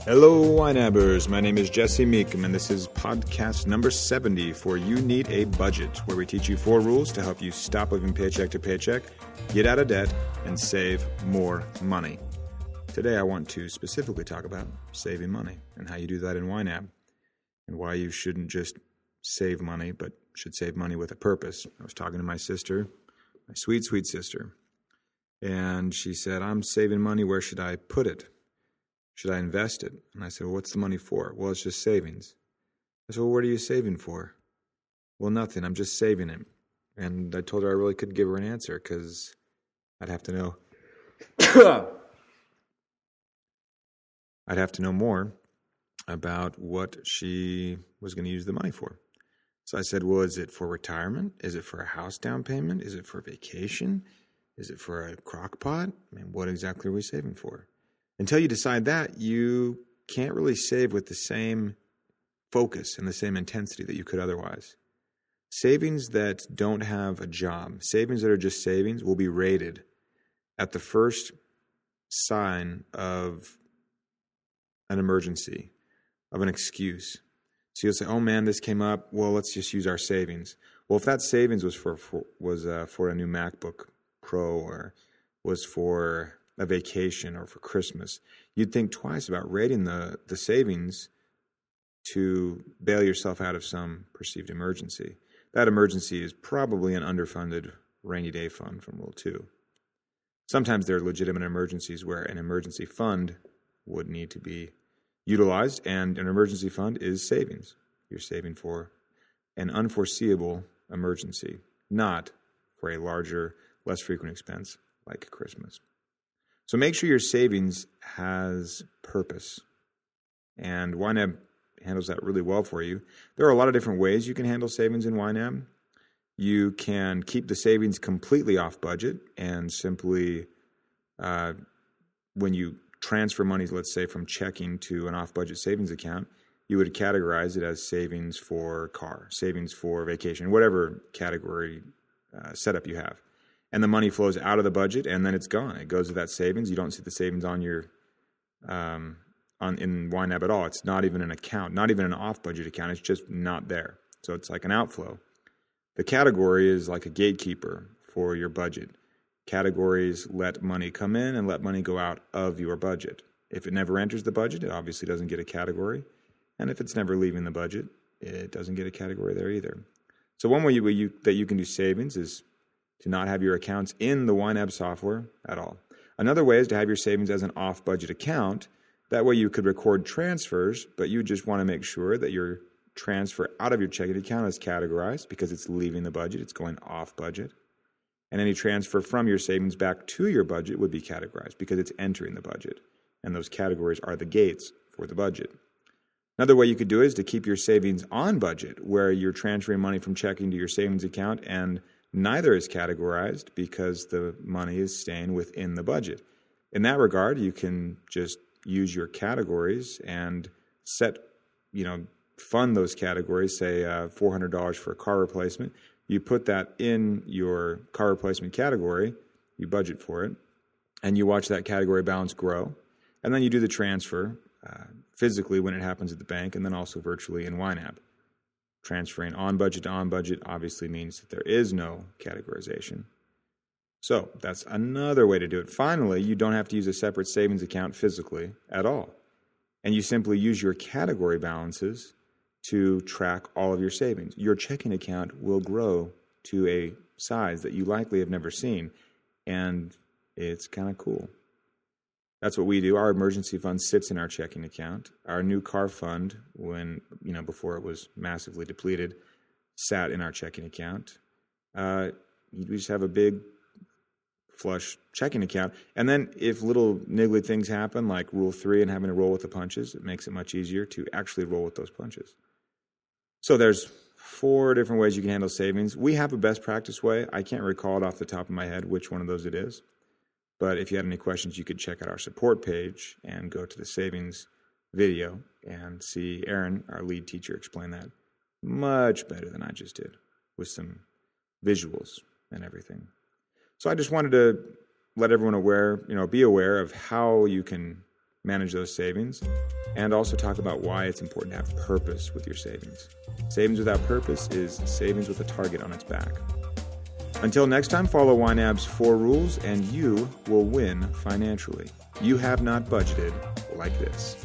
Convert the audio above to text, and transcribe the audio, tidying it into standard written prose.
Hello, YNABers. My name is Jesse Meekum, and this is podcast number 70 for You Need a Budget, where we teach you 4 rules to help you stop living paycheck to paycheck, get out of debt, and save more money. Today, I want to specifically talk about saving money and how you do that in YNAB, and why you shouldn't just save money, but should save money with a purpose. I was talking to my sister, my sweet, sweet sister, and she said, I'm saving money. Where should I put it? Should I invest it? And I said, well, what's the money for? Well, it's just savings. I said, well, what are you saving for? Well, nothing. I'm just saving it. And I told her I really couldn't give her an answer because I'd have to know. I'd have to know more about what she was going to use the money for. So I said, well, is it for retirement? Is it for a house down payment? Is it for vacation? Is it for a crock pot? I mean, what exactly are we saving for? Until you decide that, you can't really save with the same focus and the same intensity that you could otherwise. Savings that don't have a job, savings that are just savings, will be rated at the first sign of an emergency, of an excuse. So you'll say, oh man, this came up, well, let's just use our savings. Well, if that savings was for a new MacBook Pro, or was for a vacation, or for Christmas, you'd think twice about rating the savings to bail yourself out of some perceived emergency. That emergency is probably an underfunded rainy day fund from Rule 2. Sometimes there are legitimate emergencies where an emergency fund would need to be utilized, and an emergency fund is savings. You're saving for an unforeseeable emergency, not for a larger, less frequent expense like Christmas. So make sure your savings has purpose. And YNAB handles that really well for you. There are a lot of different ways you can handle savings in YNAB. You can keep the savings completely off budget and simply, when you transfer money, let's say from checking to an off-budget savings account, you would categorize it as savings for car, savings for vacation, whatever category setup you have. And the money flows out of the budget, and then it's gone. It goes to that savings. You don't see the savings on your in YNAB at all. It's not even an account, not even an off-budget account. It's just not there. So it's like an outflow. The category is like a gatekeeper for your budget. Categories let money come in and let money go out of your budget. If it never enters the budget, it obviously doesn't get a category. And if it's never leaving the budget, it doesn't get a category there either. So one way that you can do savings is to not have your accounts in the YNAB software at all. Another way is to have your savings as an off-budget account. That way you could record transfers, but you just want to make sure that your transfer out of your checking account is categorized because it's leaving the budget, it's going off-budget. And any transfer from your savings back to your budget would be categorized because it's entering the budget. And those categories are the gates for the budget. Another way you could do it is to keep your savings on budget, where you're transferring money from checking to your savings account and neither is categorized because the money is staying within the budget. In that regard, you can just use your categories and fund those categories, say $400 for a car replacement. You put that in your car replacement category, you budget for it, and you watch that category balance grow. And then you do the transfer physically when it happens at the bank, and then also virtually in YNAB. Transferring on budget to on budget obviously means that there is no categorization. So that's another way to do it. Finally, you don't have to use a separate savings account physically at all. And you simply use your category balances to track all of your savings. Your checking account will grow to a size that you likely have never seen. And it's kind of cool. That's what we do. Our emergency fund sits in our checking account. Our new car fund, before it was massively depleted, sat in our checking account. We just have a big flush checking account. And then if little niggly things happen, like Rule 3 and having to roll with the punches, it makes it much easier to actually roll with those punches. So there's 4 different ways you can handle savings. We have a best practice way. I can't recall it off the top of my head which one of those it is. But if you had any questions, you could check out our support page and go to the savings video and see Aaron, our lead teacher, explain that much better than I just did with some visuals and everything. So I just wanted to let everyone be aware of how you can manage those savings, and also talk about why it's important to have purpose with your savings. Savings without purpose is savings with a target on its back. Until next time, follow YNAB's 4 rules and you will win financially. You have not budgeted like this.